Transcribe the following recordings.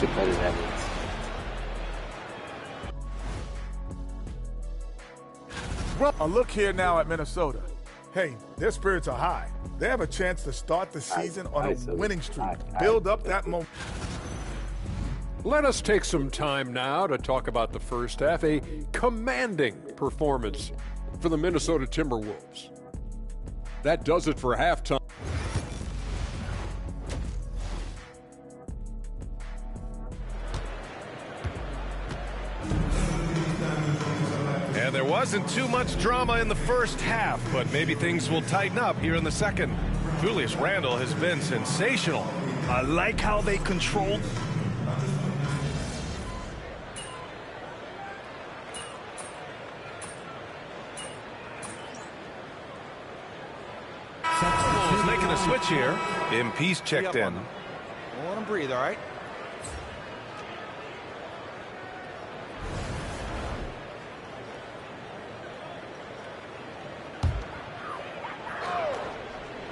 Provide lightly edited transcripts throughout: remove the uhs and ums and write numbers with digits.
checar os highlights. Look here now at Minnesota. Hey, their spirits are high. They have a chance to start the season on a winning streak. Build up that momentum. Let us take some time now to talk about the first half. A commanding performance for the Minnesota Timberwolves. That does it for halftime. And there wasn't too much drama in the first half, but maybe things will tighten up here in the second. Julius Randle has been sensational. I like how they controlled. Bulls making a switch here. MP's checked in. Let him breathe, all right?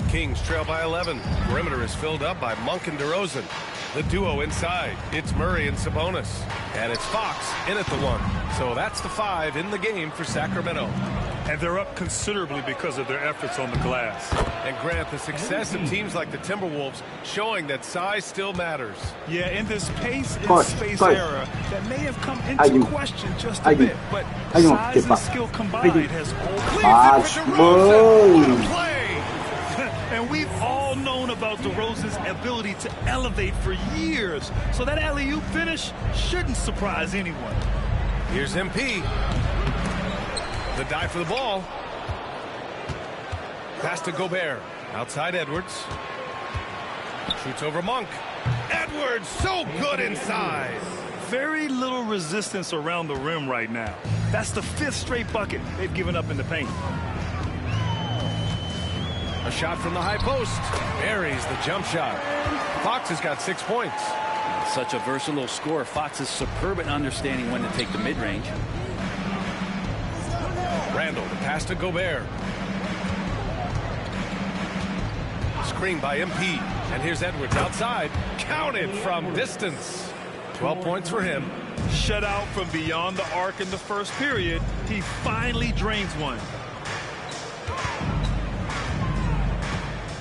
Kings trail by 11. Perimeter is filled up by Monk and DeRozan. The duo inside. It's Murray and Sabonis. And it's Fox in at the 1. So that's the 5 in the game for Sacramento. And they're up considerably because of their efforts on the glass. And Grant, the success of teams like the Timberwolves showing that size still matters. Yeah, in this pace and space era, that may have come into question just a bit. But size and skill combined has play. And we've all known about DeRozan's ability to elevate for years. So that alley-oop finish shouldn't surprise anyone. Here's MP. The dive for the ball. Pass to Gobert. Outside Edwards. Shoots over Monk. Edwards so good inside. Very little resistance around the rim right now. That's the 5th straight bucket they've given up in the paint. A shot from the high post. Buries the jump shot. Fox has got 6 points. Such a versatile scorer. Fox is superb at understanding when to take the mid-range. Randle, the pass to Gobert. Screen by MP. And here's Edwards outside. Counted from distance. 12 points for him. Shut out from beyond the arc in the first period. He finally drains one.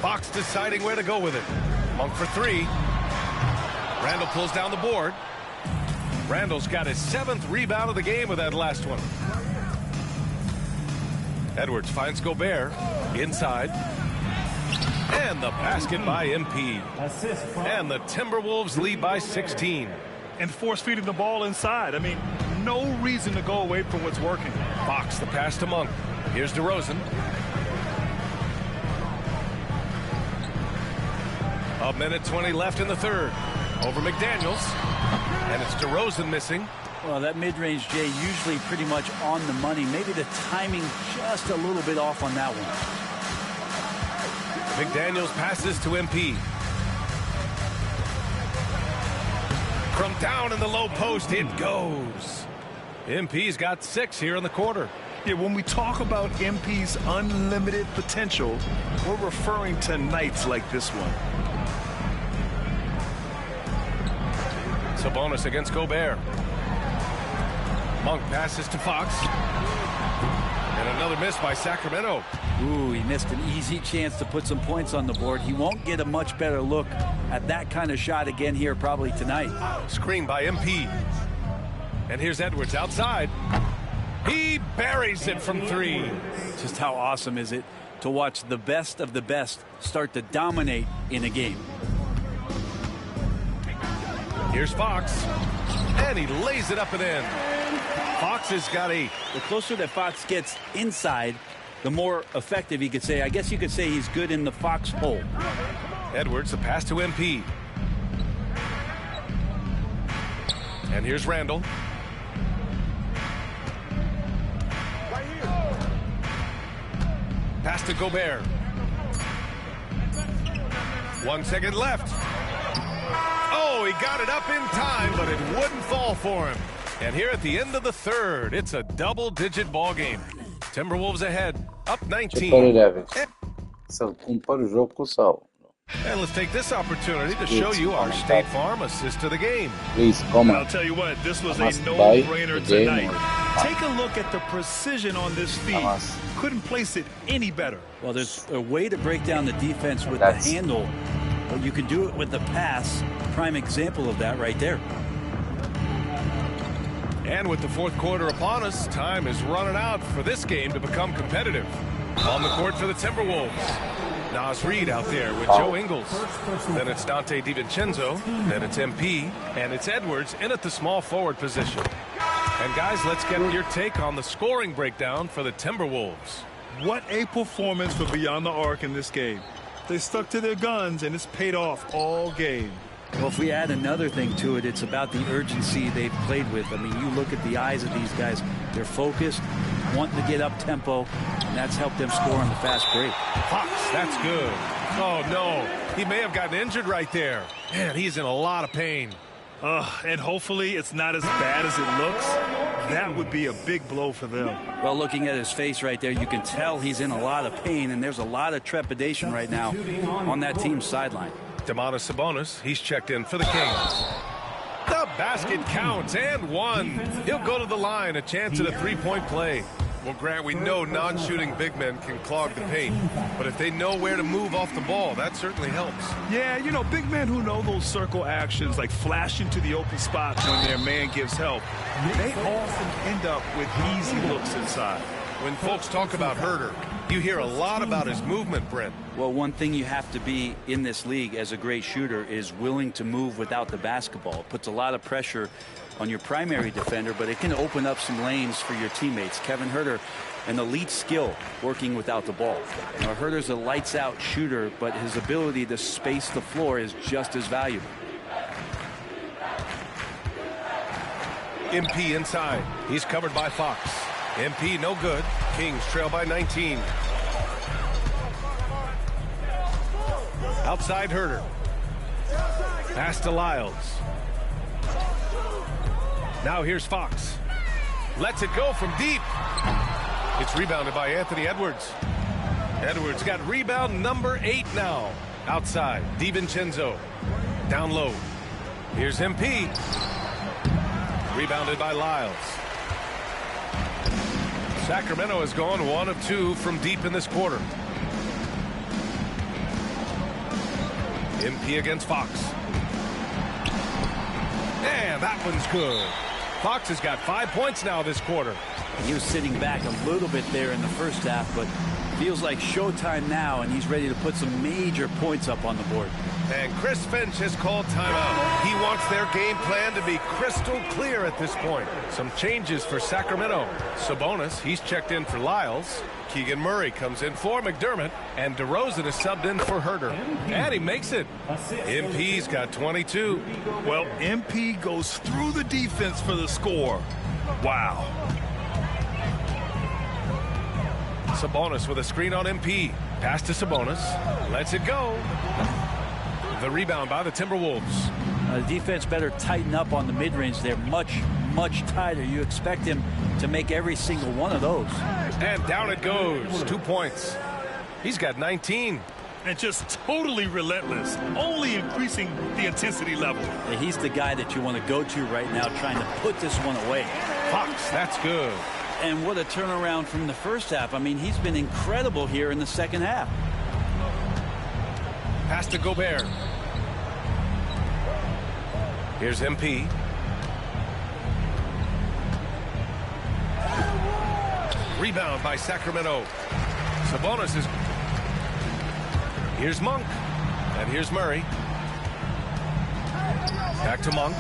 Fox deciding where to go with it. Monk for 3. Randle pulls down the board. Randle's got his 7th rebound of the game with that last one. Edwards finds Gobert inside. And the basket by MP. And the Timberwolves lead by 16. And force feeding the ball inside. I mean, no reason to go away from what's working. Fox, the pass to Monk. Here's DeRozan. A minute 20 left in the third. Over McDaniels. And it's DeRozan missing. Well, that mid-range, Jay, usually pretty much on the money. Maybe the timing just a little bit off on that one. McDaniels passes to MP. From down in the low post, it goes. MP's got 6 here in the quarter. Yeah, when we talk about MP's unlimited potential, we're referring to nights like this one. Sabonis against Gobert. Monk passes to Fox. And another miss by Sacramento. Ooh, he missed an easy chance to put some points on the board. He won't get a much better look at that kind of shot again here probably tonight. Screen by MP. And here's Edwards outside. He buries it from 3. Just how awesome is it to watch the best of the best start to dominate in a game. Here's Fox. And he lays it up and in. Fox has got 8. The closer that Fox gets inside, the more effective he could say. I guess you could say he's good in the Fox hole. Edwards, the pass to MP. And here's Randle. Pass to Gobert. 1 second left. Oh, he got it up in time, but it wouldn't fall for him. And here at the end of the third, it's a double-digit ball game. Timberwolves ahead, up 19. Para o Davis. Salto para o jogo com o Sal. And let's take this opportunity to show you our State Farm assist of the game. Please comment. I'll tell you what, this was a Must buy no-brainer the game tonight. Take a look at the precision on this feed. Couldn't place it any better. Well, there's a way to break down the defense with the handle, but you can do it with the pass. Prime example of that right there. And with the fourth quarter upon us, time is running out for this game to become competitive. On the court for the Timberwolves, Naz Reid out there with Joe Ingles. Then it's Dante DiVincenzo. Then it's MP. And it's Edwards in at the small forward position. And guys, let's get your take on the scoring breakdown for the Timberwolves. What a performance for Beyond the Arc in this game. They stuck to their guns, and it's paid off all game. Well, if we add another thing to it, it's about the urgency they've played with. I mean, you look at the eyes of these guys. They're focused, wanting to get up tempo, and that's helped them score on the fast break. Fox, that's good. Oh, no. He may have gotten injured right there. Man, he's in a lot of pain. And hopefully it's not as bad as it looks. That would be a big blow for them. Well, looking at his face right there, you can tell he's in a lot of pain, and there's a lot of trepidation right now on that team's sideline. Domantas Sabonis, he's checked in for the Kings. The basket counts and one. He'll go to the line, a chance at a three-point play. Well, Grant, we know non-shooting big men can clog the paint, but if they know where to move off the ball, that certainly helps. Yeah, you know, big men who know those circle actions, like flashing to the open spot when their man gives help, they often end up with easy looks inside. When folks talk about Huerter, you hear a lot about his movement, Brent. Well, one thing you have to be in this league as a great shooter is willing to move without the basketball. It puts a lot of pressure on your primary defender, but it can open up some lanes for your teammates. Kevin Huerter, an elite skill working without the ball. Now, Huerter's a lights-out shooter, but his ability to space the floor is just as valuable. MP inside. He's covered by Fox. MP no good. Kings trail by 19. Outside Huerter. Pass to Lyles. Now here's Fox. Lets it go from deep. It's rebounded by Anthony Edwards. Edwards got rebound number 8 now. Outside, DiVincenzo. Down low. Here's MP. Rebounded by Lyles. Sacramento has gone 1 of 2 from deep in this quarter. MP against Fox. And that one's good. Fox has got 5 points now this quarter. He was sitting back a little bit there in the first half, but feels like showtime now, and he's ready to put some major points up on the board. And Chris Finch has called timeout. He wants their game plan to be crystal clear at this point. Some changes for Sacramento. Sabonis, he's checked in for Lyles. Keegan Murray comes in for McDermott. And DeRozan is subbed in for Huerter. And he makes it. MP's got 22. Well, MP goes through the defense for the score. Wow. Sabonis with a screen on MP. Pass to Sabonis. Lets it go. The rebound by the Timberwolves. The defense better tighten up on the mid-range. They're much, much tighter. You expect him to make every single one of those. And down it goes. 2 points. He's got 19. And just totally relentless, only increasing the intensity level. He's the guy that you want to go to right now, trying to put this one away. Fox, that's good. And what a turnaround from the first half. I mean, he's been incredible here in the second half. Pass to Gobert. Here's MP. Rebound by Sacramento. Sabonis is... Here's Monk. And here's Murray. Back to Monk.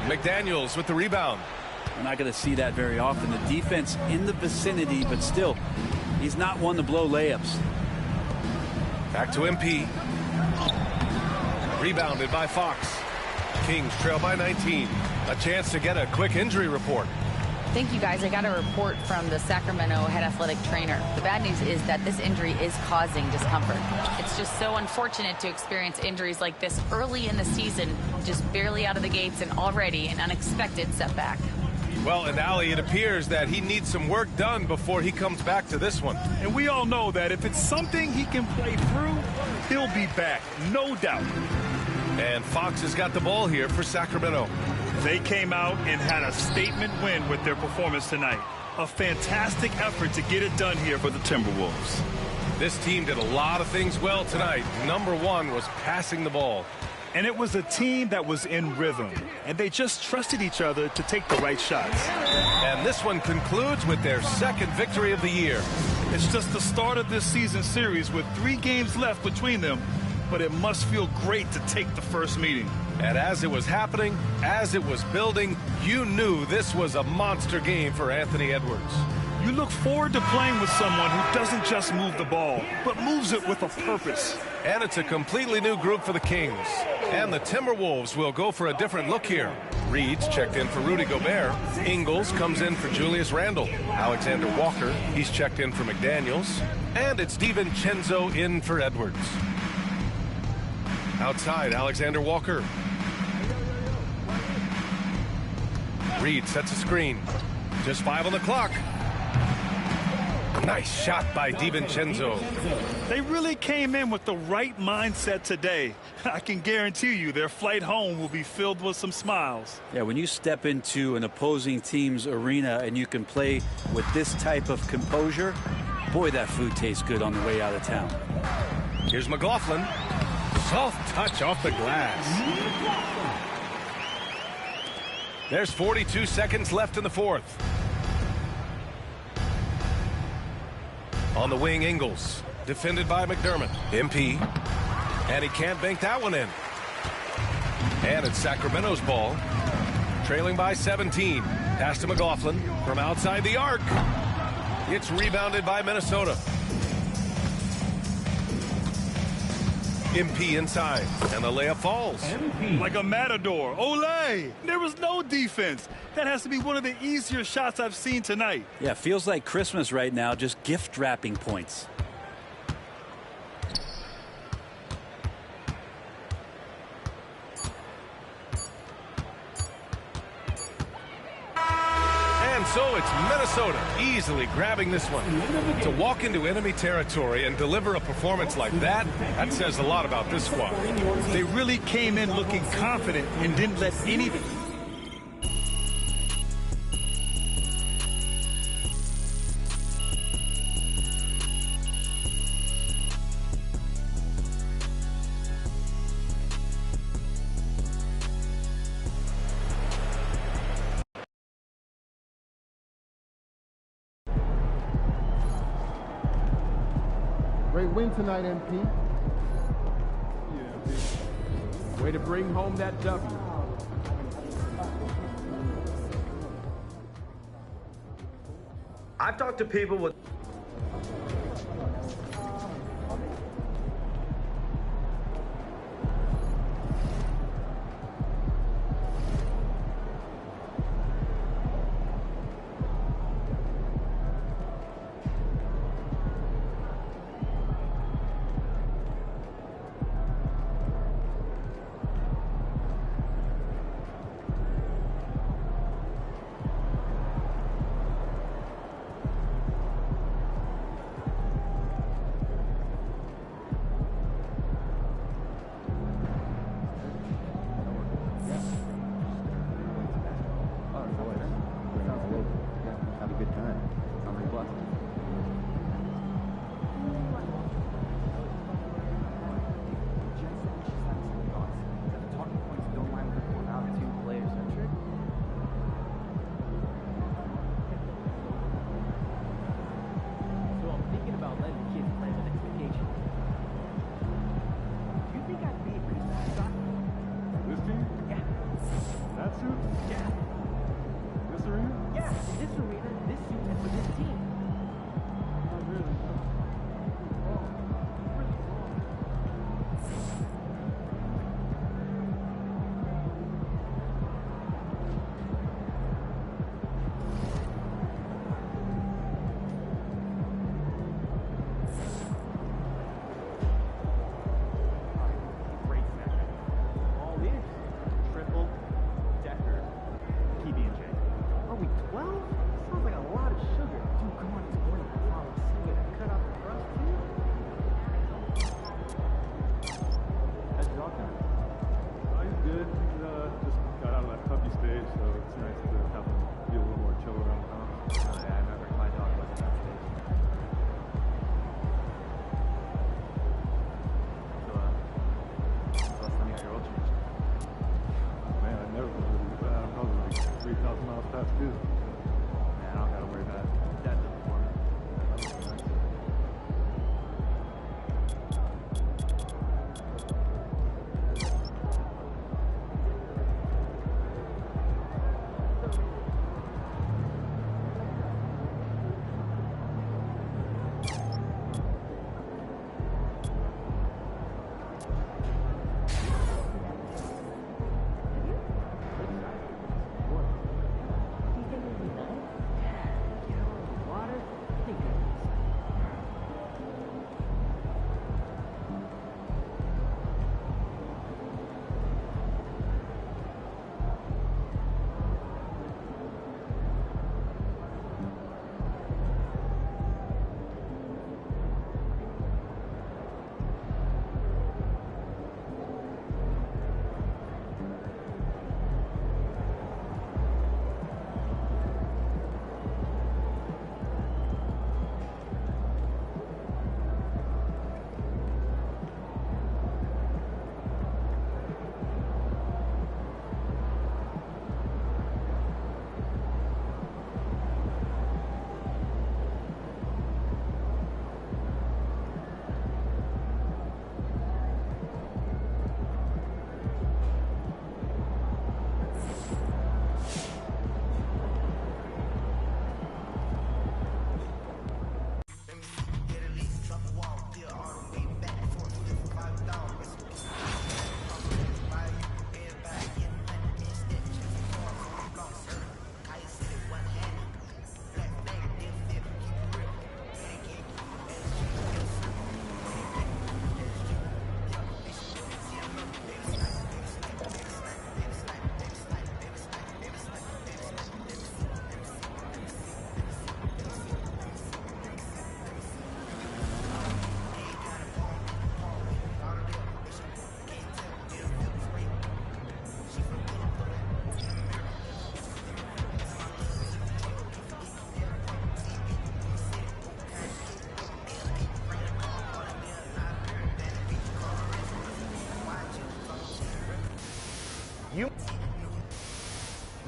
McDaniels with the rebound. We're not going to see that very often. The defense in the vicinity, but still, he's not one to blow layups. Back to MP. Rebounded by Fox. Kings trail by 19. A chance to get a quick injury report. Thank you, guys. I got a report from the Sacramento head athletic trainer. The bad news is that this injury is causing discomfort. It's just so unfortunate to experience injuries like this early in the season, just barely out of the gates and already an unexpected setback. Well, and Ali, it appears that he needs some work done before he comes back to this one. And we all know that if it's something he can play through, he'll be back, no doubt. And Fox has got the ball here for Sacramento. They came out and had a statement win with their performance tonight. A fantastic effort to get it done here for the Timberwolves. This team did a lot of things well tonight. Number one was passing the ball. And it was a team that was in rhythm, and they just trusted each other to take the right shots. And this one concludes with their second victory of the year. It's just the start of this season series with 3 games left between them, but it must feel great to take the first meeting. And as it was happening, as it was building, you knew this was a monster game for Anthony Edwards. You look forward to playing with someone who doesn't just move the ball, but moves it with a purpose. And it's a completely new group for the Kings. And the Timberwolves will go for a different look here. Reed's checked in for Rudy Gobert. Ingles comes in for Julius Randle. Alexander Walker, he's checked in for McDaniels. And it's DiVincenzo in for Edwards. Outside, Alexander Walker. Reed sets a screen. Just 5 on the clock. Nice shot by DiVincenzo. They really came in with the right mindset today. I can guarantee you their flight home will be filled with some smiles. Yeah, when you step into an opposing team's arena and you can play with this type of composure, boy, that food tastes good on the way out of town. Here's McLaughlin. Soft touch off the glass. There's 42 seconds left in the fourth. On the wing, Ingles. Defended by McDermott. MP. And he can't bank that one in. And it's Sacramento's ball. Trailing by 17. Pass to McLaughlin from outside the arc. It's rebounded by Minnesota. MP inside, and the layup falls. Like a matador. Olé! There was no defense. That has to be one of the easier shots I've seen tonight. Yeah, feels like Christmas right now, just gift wrapping points. And so it's Minnesota easily grabbing this one. To walk into enemy territory and deliver a performance like that, that says a lot about this squad. They really came in looking confident and didn't let anything. Great win tonight, MP. Way to bring home that W. I've talked to people with it's nice to have them be a little more chill around the house. I remember my dog was in that stage. So, last time you got your oil changed? Man, I never was really, I don't know, like 3,000 miles past due. Man, I don't gotta worry about it. Dad did it for me. That was nice.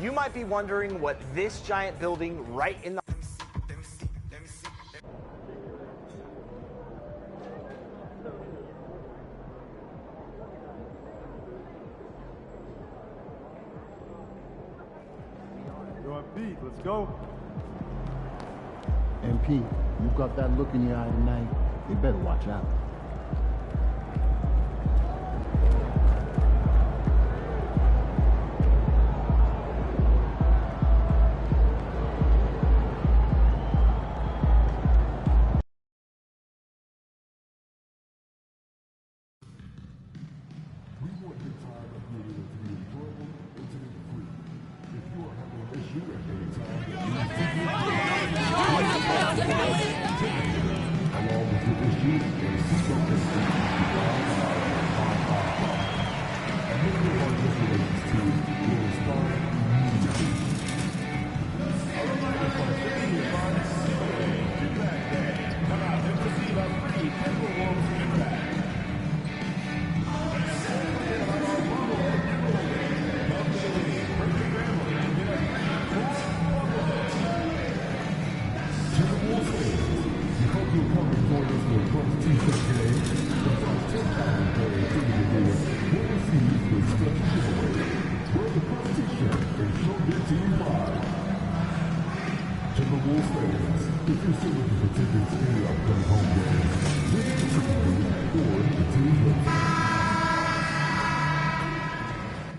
You might be wondering what this giant building right in the You're on beat. Let's go. MP, you've got that look in your eye tonight. You better watch out.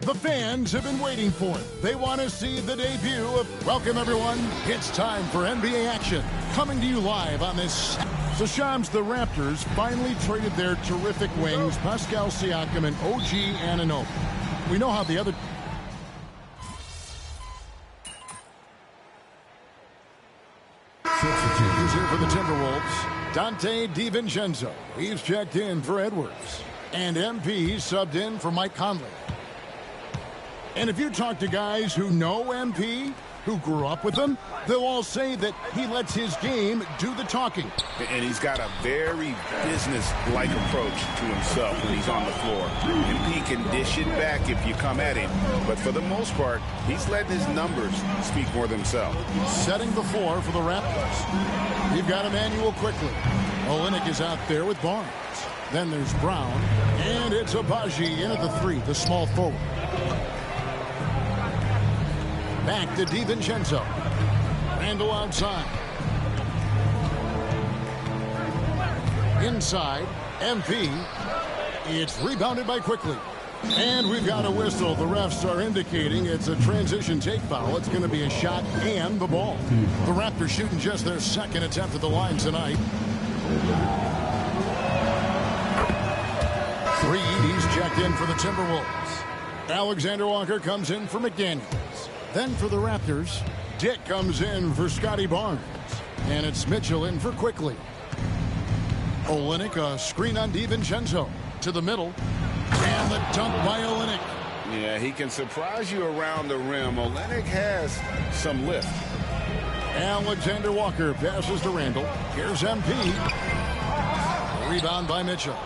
The fans have been waiting for it. They want to see the debut of... Welcome, everyone. It's time for NBA action. Coming to you live on this... So, Shams, the Raptors finally traded their terrific wings, Pascal Siakam and OG Anunoby. We know how the other... Substitutes here for the Timberwolves. Dante DiVincenzo. He's checked in for Edwards. And MP subbed in for Mike Conley. And if you talk to guys who know MP, who grew up with him, they'll all say that he lets his game do the talking. And he's got a very business-like approach to himself when he's on the floor. MP can dish it back if you come at him, but for the most part, he's letting his numbers speak for themselves. Setting the floor for the Raptors. You've got Emmanuel quickly. Olynyk is out there with Barnes. Then there's Brown, and it's Agbaji in at the 3, the small forward. Back to DiVincenzo. Randle outside. Inside, MP. It's rebounded by Quickly. And we've got a whistle. The refs are indicating it's a transition take foul. It's going to be a shot and the ball. The Raptors shooting just their second attempt at the line tonight. Reed, he's checked in for the Timberwolves. Alexander Walker comes in for McDaniels. Then for the Raptors, Dick comes in for Scotty Barnes. And it's Mitchell in for Quickly. Olynyk, a screen on DiVincenzo. To the middle. And the dunk by Olynyk. Yeah, he can surprise you around the rim. Olynyk has some lift. Alexander Walker passes to Randle. Here's MP. Rebound by Mitchell.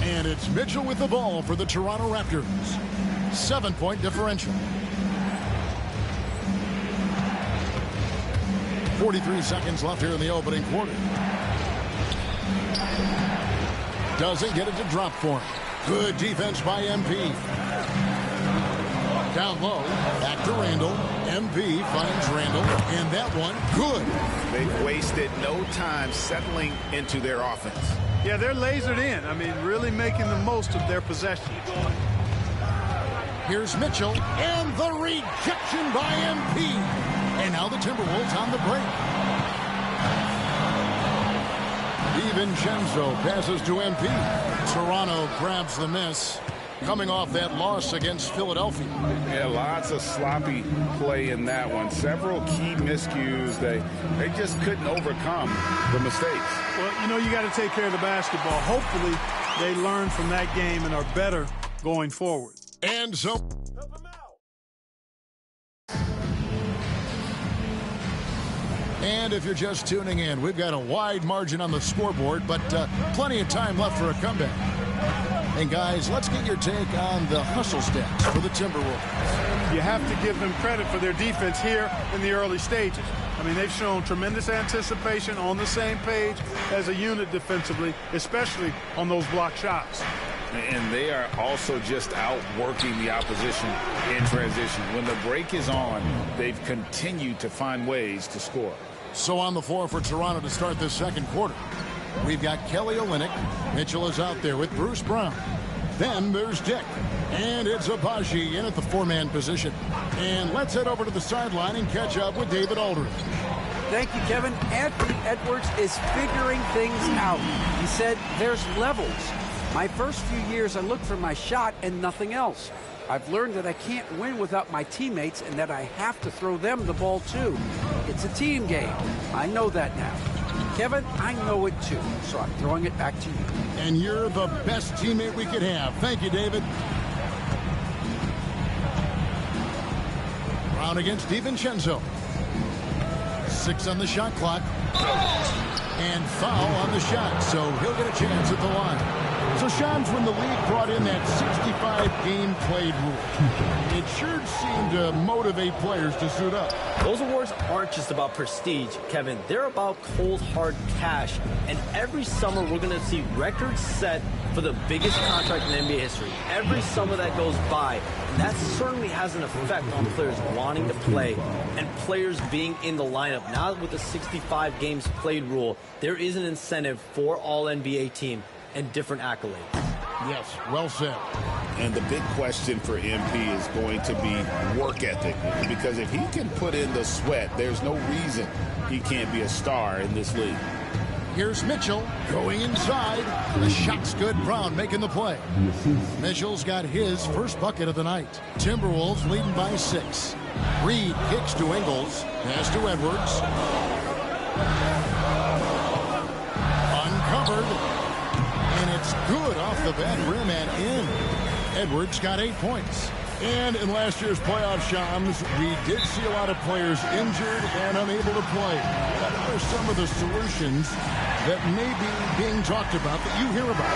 And it's Mitchell with the ball for the Toronto Raptors. 7-point differential. 43 seconds left here in the opening quarter. Doesn't get it to drop for him. Good defense by MP. Down low, back to Randle. MP finds Randle, and that one, good. They've wasted no time settling into their offense. Yeah, they're lasered in. I mean, really making the most of their possession. Here's Mitchell, and the rejection by MP. And now the Timberwolves on the break. DiVincenzo passes to MP. Toronto grabs the miss. Coming off that loss against Philadelphia. Yeah, lots of sloppy play in that one. Several key miscues. They just couldn't overcome the mistakes. Well, you know, you got to take care of the basketball. Hopefully, they learn from that game and are better going forward. And so... And if you're just tuning in, we've got a wide margin on the scoreboard, but plenty of time left for a comeback. And guys, let's get your take on the hustle stats for the Timberwolves. You have to give them credit for their defense here in the early stages. I mean, they've shown tremendous anticipation, on the same page as a unit defensively, especially on those block shots. And they are also just outworking the opposition in transition. When the break is on, they've continued to find ways to score. So on the floor for Toronto to start this second quarter, we've got Kelly Olynyk. Mitchell is out there with Bruce Brown. Then there's Dick. And it's Agbaji in at the 4-man position. And let's head over to the sideline and catch up with David Aldridge. Thank you, Kevin. Anthony Edwards is figuring things out. He said there's levels. My first few years, I looked for my shot and nothing else. I've learned that I can't win without my teammates and that I have to throw them the ball too. It's a team game. I know that now. Kevin, I know it too, so I'm throwing it back to you. And you're the best teammate we could have. Thank you, David. Brown against DiVincenzo. 6 on the shot clock. And foul on the shot, so he'll get a chance at the line. So, Shams, when the league brought in that 65-game played rule, it sure seemed to motivate players to suit up. Those awards aren't just about prestige, Kevin. They're about cold, hard cash. And every summer, we're going to see records set for the biggest contract in NBA history. Every summer that goes by, that certainly has an effect on players wanting to play and players being in the lineup. Now with the 65 games played rule, there is an incentive for all NBA team and different accolades. Yes, well said. And the big question for MP is going to be work ethic. Because if he can put in the sweat, there's no reason he can't be a star in this league. Here's Mitchell going inside. The shot's good. Brown making the play. Mitchell's got his first bucket of the night. Timberwolves leading by 6. Reed kicks to Ingles. Pass to Edwards. Uncovered. And it's good off the back rim and in. Edwards got 8 points. And in last year's playoff, Shams, we did see a lot of players injured and unable to play. What are some of the solutions that may be being talked about that you hear about?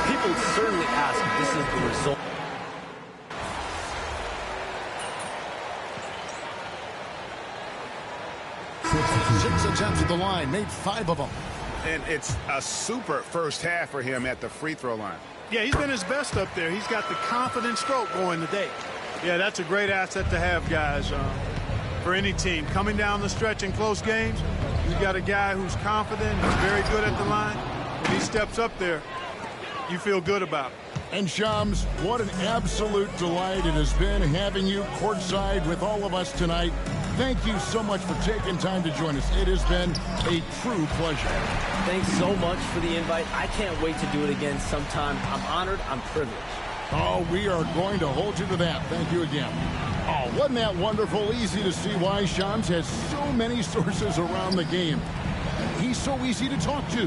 People certainly ask if this is the result. 6 attempts at the line, made 5 of them. And it's a super first half for him at the free throw line. Yeah, he's been his best up there. He's got the confident stroke going today. Yeah, that's a great asset to have, guys, for any team. Coming down the stretch in close games, you've got a guy who's confident, who's very good at the line. When he steps up there, you feel good about it. And Shams, what an absolute delight it has been having you courtside with all of us tonight. Thank you so much for taking time to join us. It has been a true pleasure. Thanks so much for the invite. I can't wait to do it again sometime. I'm honored. I'm privileged. Oh, we are going to hold you to that. Thank you again. Oh, wasn't that wonderful? Easy to see why Shams has so many sources around the game. He's so easy to talk to.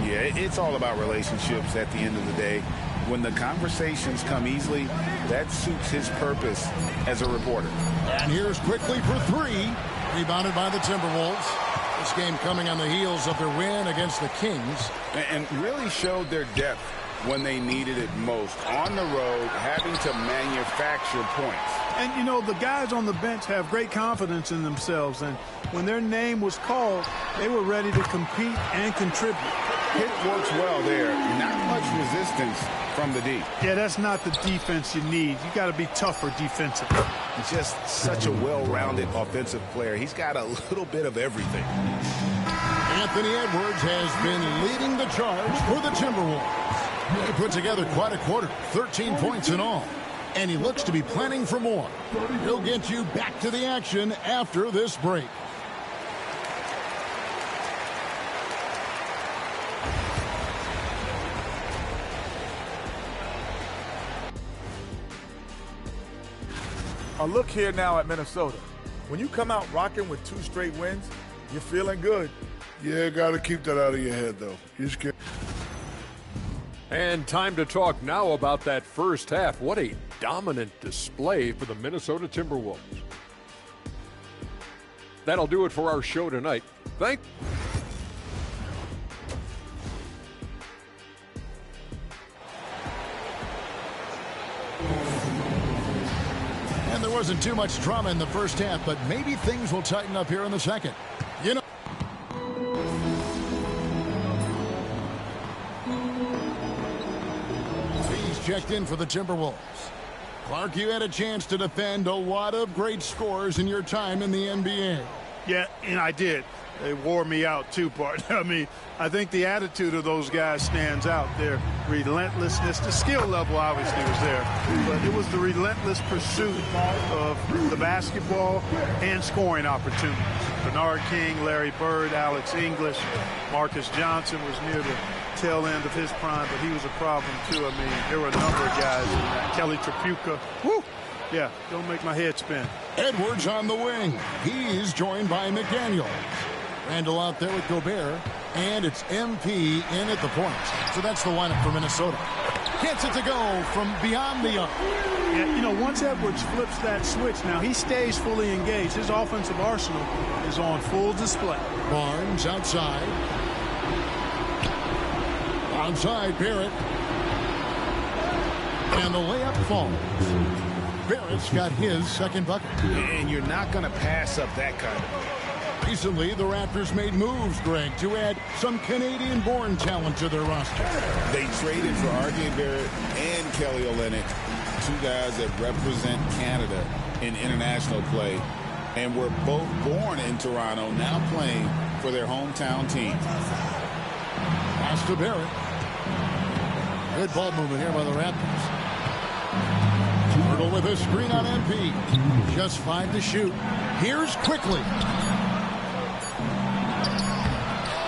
Yeah, it's all about relationships at the end of the day. When the conversations come easily, that suits his purpose as a reporter. And here's quickly for 3. Rebounded by the Timberwolves. This game coming on the heels of their win against the Kings. And really showed their depth when they needed it most. On the road, having to manufacture points. And, you know, the guys on the bench have great confidence in themselves. And when their name was called, they were ready to compete and contribute. Hit works well there. Not much resistance from the D. Yeah, that's not the defense you need. You got to be tougher defensively. He's just such a well-rounded offensive player. He's got a little bit of everything. Anthony Edwards has been leading the charge for the Timberwolves. He put together quite a quarter, 13 points in all. And he looks to be planning for more. He'll get you back to the action after this break. A look here now at Minnesota. When you come out rocking with 2 straight wins, you're feeling good. Yeah, got to keep that out of your head, though. You just can't. And time to talk now about that first half. What a dominant display for the Minnesota Timberwolves. That'll do it for our show tonight. And there wasn't too much drama in the first half, but maybe things will tighten up here in the second. You know. He's checked in for the Timberwolves. Clark, you had a chance to defend a lot of great scores in your time in the NBA. Yeah, and I did. They wore me out too, Bart. I mean, I think the attitude of those guys stands out. Their relentlessness, the skill level obviously was there, but it was the relentless pursuit of the basketball and scoring opportunities. Bernard King, Larry Bird, Alex English, Marcus Johnson was near the tail end of his prime, but he was a problem too. I mean, there were a number of guys in that. Kelly Tripucka. Woo! Yeah, don't make my head spin. Edwards on the wing. He's joined by McDaniel. Randall out there with Gobert. And it's MP in at the point. So that's the lineup for Minnesota. Gets it to go from beyond the arc. Yeah, you know, once Edwards flips that switch, now he stays fully engaged. His offensive arsenal is on full display. Barnes outside. Outside Barrett. And the layup falls. Barrett's got his second bucket. And you're not going to pass up that kind of. Recently, the Raptors made moves, Greg, to add some Canadian-born talent to their roster. They traded for R.J. Barrett and Kelly Olynyk, 2 guys that represent Canada in international play, and were both born in Toronto, now playing for their hometown team. Pass to Barrett. Good ball movement here by the Raptors. Hurdle with a screen on MP. Just 5 to shoot. Here's quickly.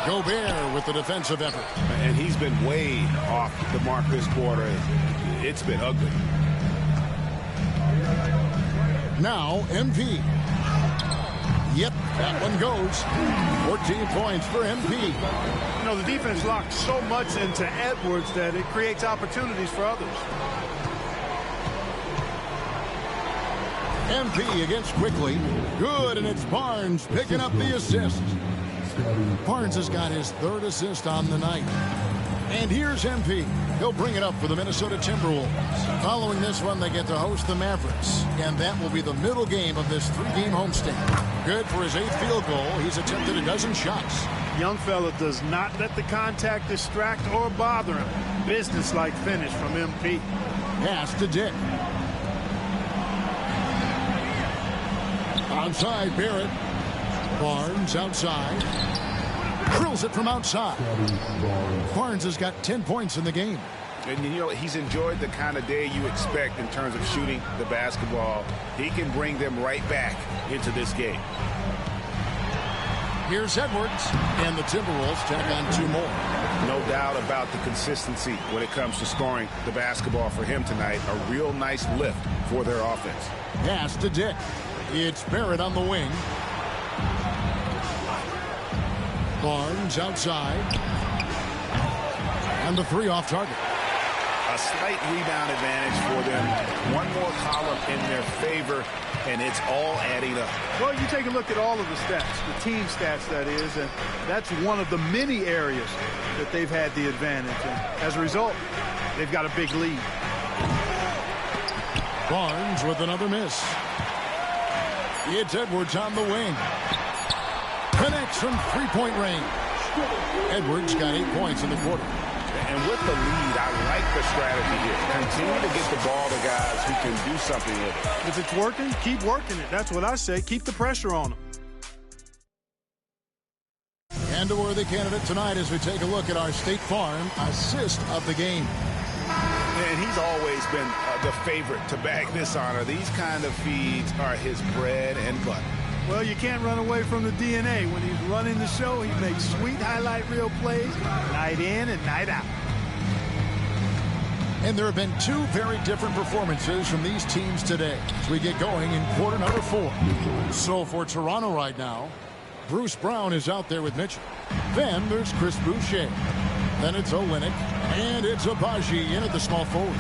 Gobert with the defensive effort. And he's been way off the mark this quarter. It's been ugly. Now MP. Yep, that one goes. 14 points for MP. You know, the defense locked so much into Edwards that it creates opportunities for others. MP against Quickly. Good, and it's Barnes picking up the assist. Barnes has got his 3rd assist on the night. And here's MP. He'll bring it up for the Minnesota Timberwolves. Following this one, they get to host the Mavericks. And that will be the middle game of this 3-game homestand. Good for his 8th field goal. He's attempted a dozen shots. Young fella does not let the contact distract or bother him. Business-like finish from MP. Pass to Dick. Outside, Barrett. Barnes outside. Drills it from outside. Barnes has got 10 points in the game. And, you know, he's enjoyed the kind of day you expect in terms of shooting the basketball. He can bring them right back into this game. Here's Edwards, and the Timberwolves tack on 2 more. No doubt about the consistency when it comes to scoring the basketball for him tonight. A real nice lift for their offense. Pass to Dick. It's Barrett on the wing. Barnes outside. And the 3 off target. A slight rebound advantage for them. One more column in their favor, and it's all adding up. Well, you take a look at all of the stats, the team stats, that is, and that's one of the many areas that they've had the advantage. And as a result, they've got a big lead. Barnes with another miss. It's Edwards on the wing. Connects from 3-point range. Edwards got 8 points in the quarter. And with the lead, I like the strategy here. Continue to get the ball to guys who can do something with it. If it's working, keep working it. That's what I say. Keep the pressure on them. And a worthy candidate tonight as we take a look at our State Farm assist of the game. And he's always been the favorite to bag this honor. These kind of feeds are his bread and butter. Well, you can't run away from the DNA. When he's running the show, he makes sweet highlight reel plays night in and night out. And there have been 2 very different performances from these teams today as we get going in quarter number 4. So for Toronto right now, Bruce Brown is out there with Mitchell. Then there's Chris Boucher. Then it's Olynyk. And it's Agbaji in at the small forward.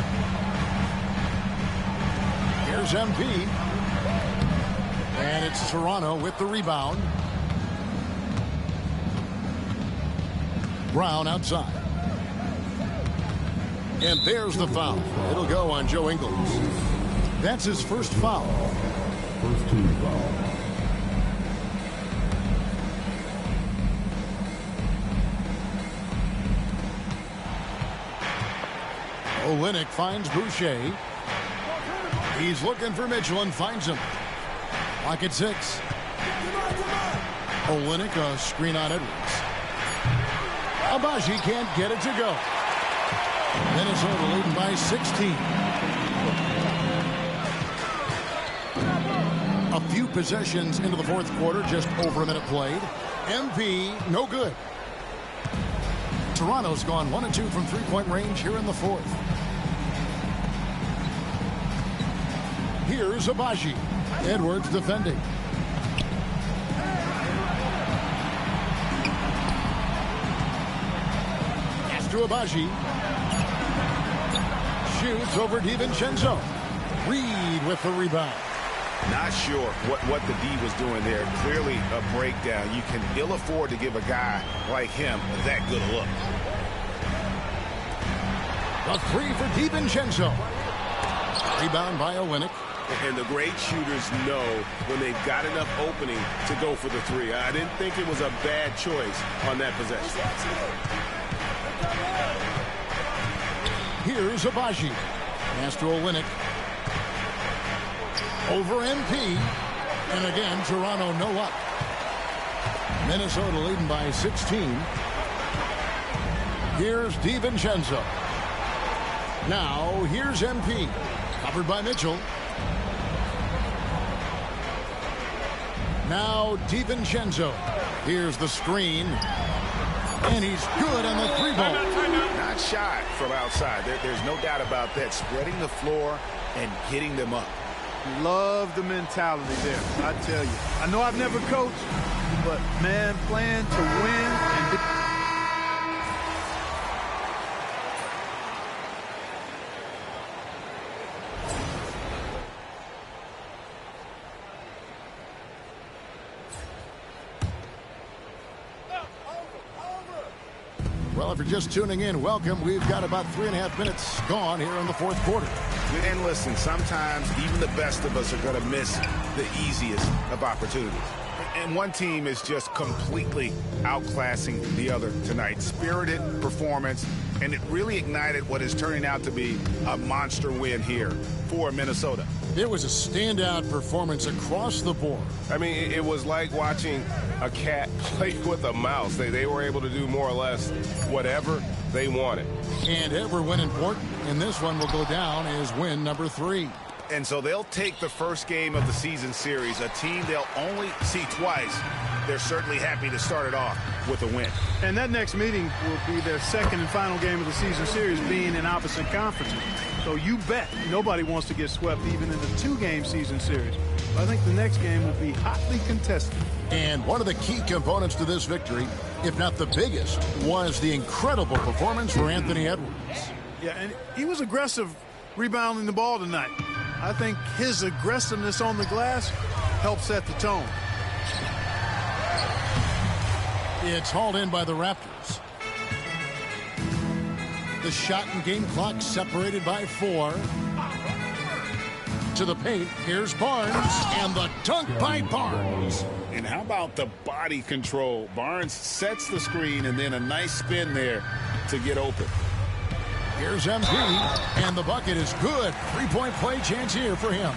Here's MP. And it's Toronto with the rebound. Brown outside. And there's the foul. It'll go on Joe Ingles. That's his first foul. First team foul. Olynyk finds Boucher. He's looking for Mitchell and finds him. Lock at 6. Olynyk, a screen on Edwards. Agbaji can't get it to go. Minnesota leading by 16. A few possessions into the 4th quarter, just over a minute played. MP, no good. Toronto's gone 1 of 2 from 3-point range here in the 4th. Here's Agbaji. Edwards defending. Pass to Agbaji. Shoots over DiVincenzo. Reed with the rebound. Not sure what the D was doing there. Clearly a breakdown. You can ill afford to give a guy like him that good a look. A 3 for DiVincenzo. Rebound by Olynyk. And the great shooters know when they've got enough opening to go for the 3. I didn't think it was a bad choice on that possession. Here's Agbaji. Pass to Olynyk. Over MP. And again, Toronto no up. Minnesota leading by 16. Here's DiVincenzo. Now, here's MP. Covered by Mitchell. Now DiVincenzo. Here's the screen. And he's good on the 3-ball. Not shy from outside. There's no doubt about that. Spreading the floor and getting them up. Love the mentality there, I tell you. I know I've never coached, but, man, playing to win and Well, if you're just tuning in, welcome. We've got about 3.5 minutes gone here in the fourth quarter. And listen, sometimes even the best of us are going to miss the easiest of opportunities. And one team is just completely outclassing the other tonight. Spirited performance, and it really ignited what is turning out to be a monster win here for Minnesota. It was a standout performance across the board. I mean, it was like watching a cat play with a mouse. They were able to do more or less whatever they wanted. And every win important, and this one will go down as win number 3. And so they'll take the first game of the season series, a team they'll only see twice. They're certainly happy to start it off with a win. And that next meeting will be their second and final game of the season series, being in opposite conferences. So you bet nobody wants to get swept even in the 2-game season series. But I think the next game will be hotly contested. And one of the key components to this victory, if not the biggest, was the incredible performance for Anthony Edwards. Yeah, and he was aggressive rebounding the ball tonight. I think his aggressiveness on the glass helped set the tone. It's hauled in by the Raptors. The shot and game clock separated by 4. To the paint, here's Barnes, and the dunk by Barnes. And how about the body control? Barnes sets the screen, and then a nice spin there to get open. Here's MP, and the bucket is good. 3-point play chance here for him.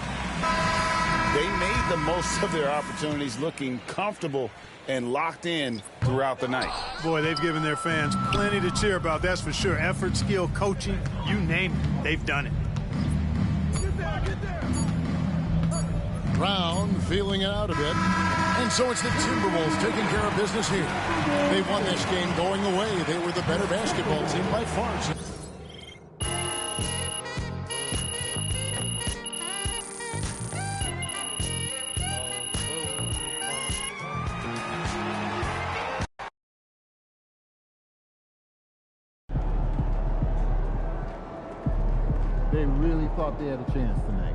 They made the most of their opportunities, looking comfortable and locked in throughout the night. Boy, they've given their fans plenty to cheer about, that's for sure. Effort, skill, coaching, you name it, they've done it. Brown feeling it out a bit. And so it's the Timberwolves taking care of business here. They won this game going away. They were the better basketball team by far. They really thought they had a chance tonight.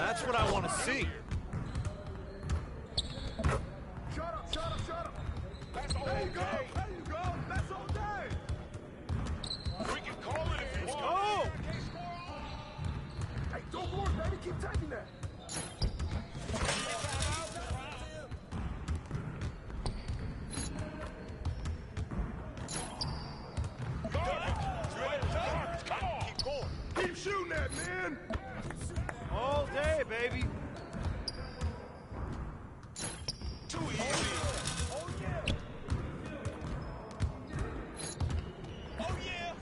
That's what I want to see. Shut up, shut up, shut up. That's all day. There you go. That's all day. We can call it if you want. Hey, don't worry, baby. Keep taking that. Keep shooting that, man. All day, baby. Too easy. Oh, yeah. Oh, yeah.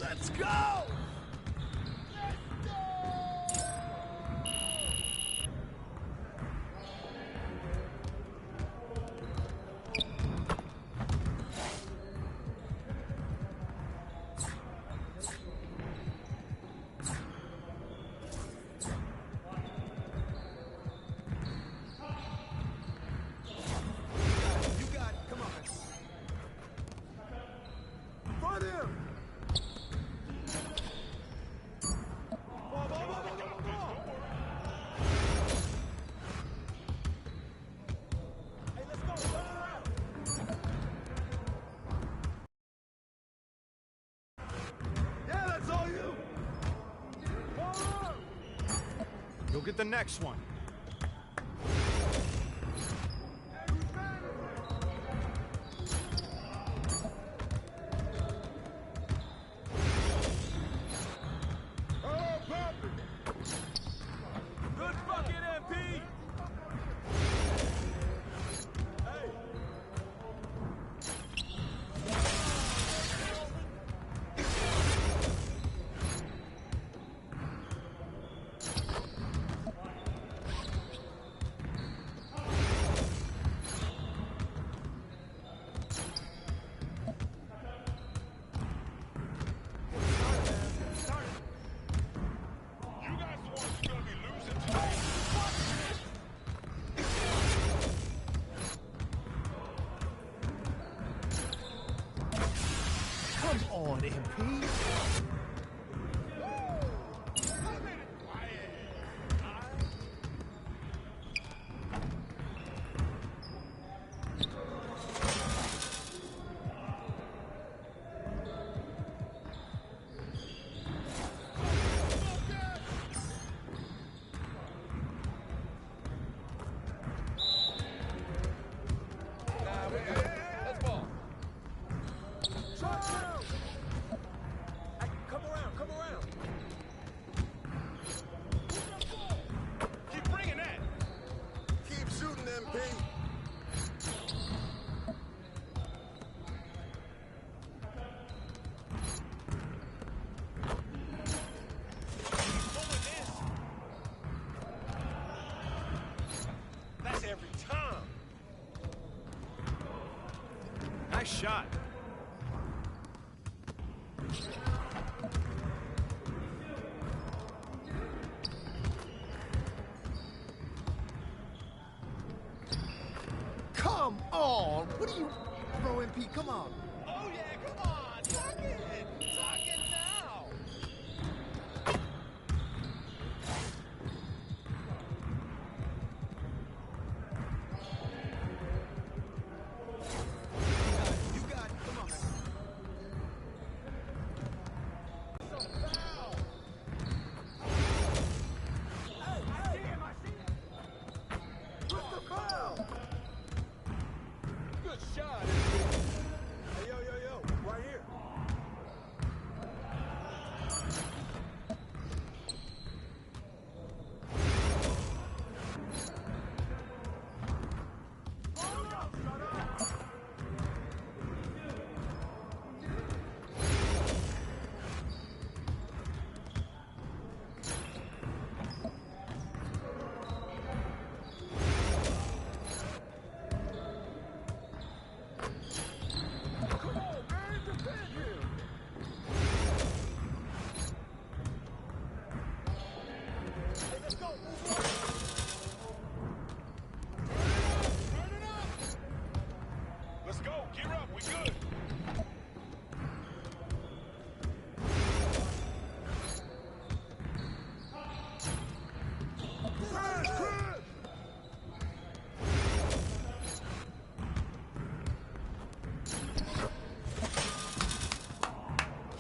Let's go. Go get the next one. Good bucket, MP. Come on, MP. Let's ball. Come around. Keep bringing that. Keep shooting, MP. That's every time. Nice shot. Come on. What are you... Bro, MP, come on. Oh, yeah, come on. Suck it. Suck it now. You got it. Come on, man. What's the foul? Good shot. Hey, yo, right here. Let's go. Gear up. We good.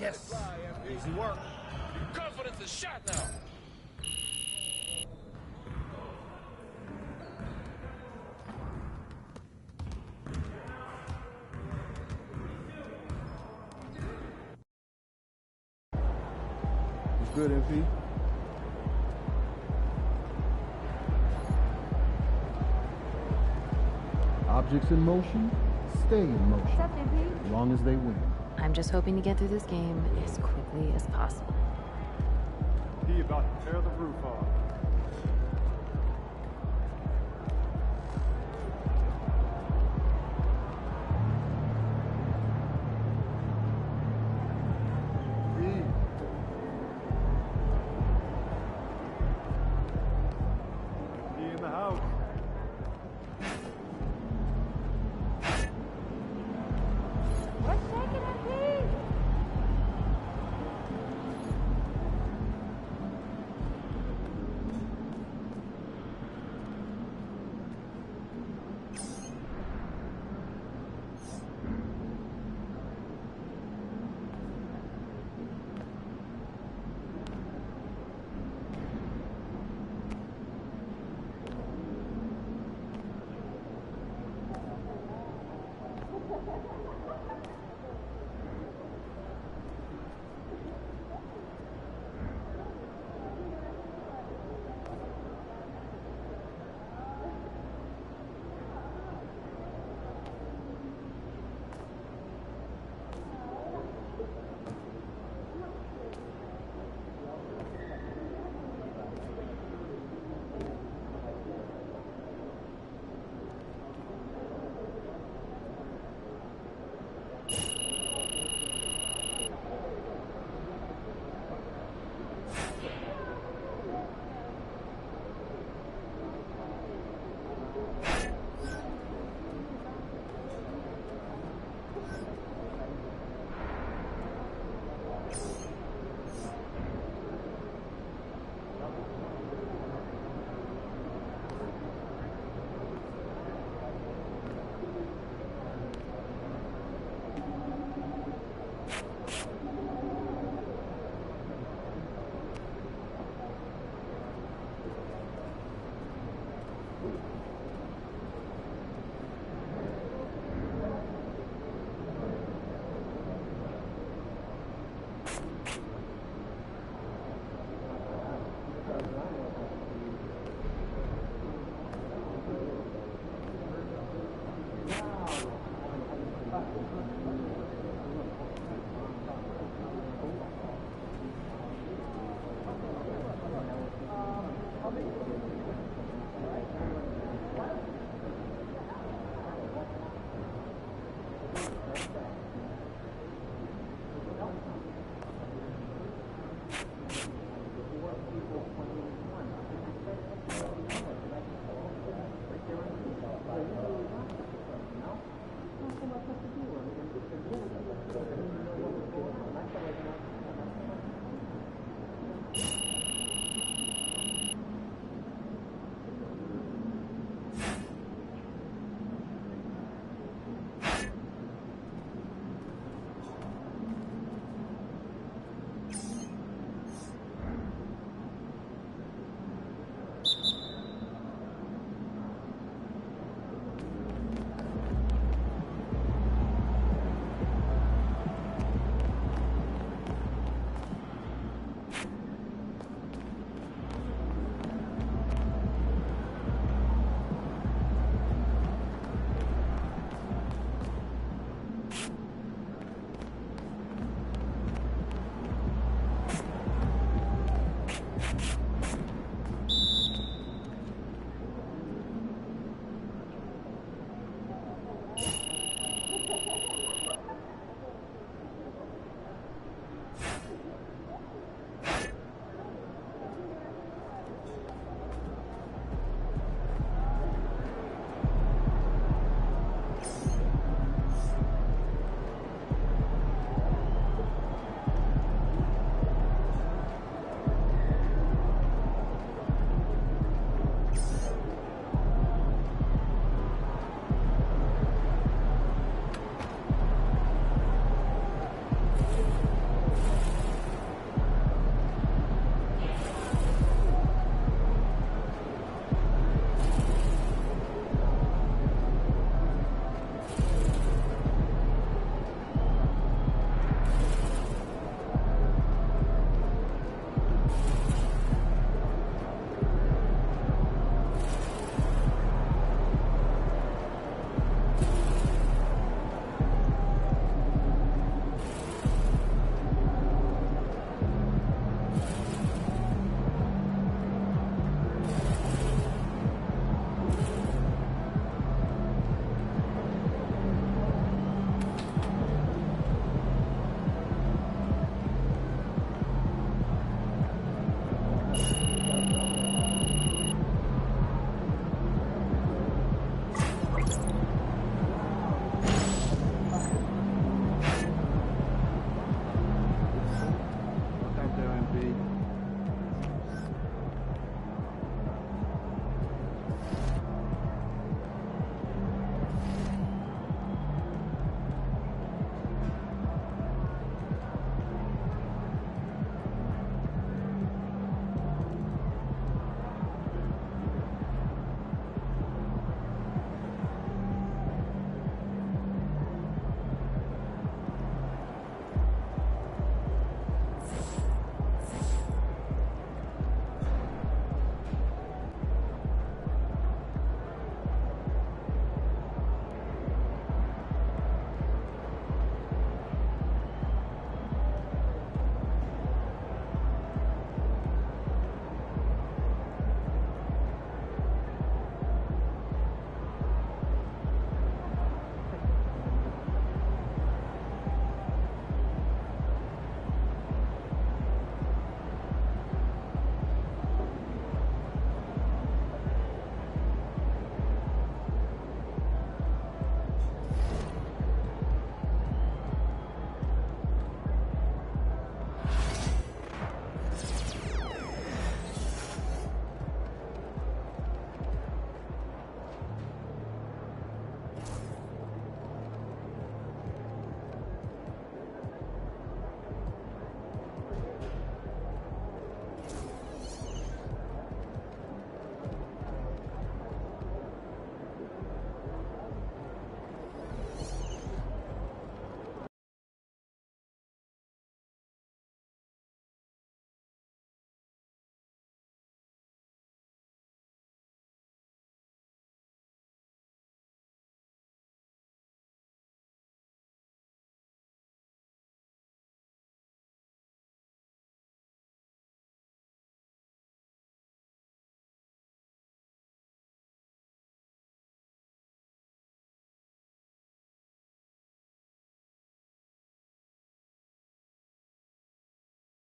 Yes. Easy work. Confidence is shot now. It's good, MP. Objects in motion, stay in motion. What's up, MP? As long as they win. I'm just hoping to get through this game as quickly as possible. He about to tear the roof off. He in the house. What's shaking, MP?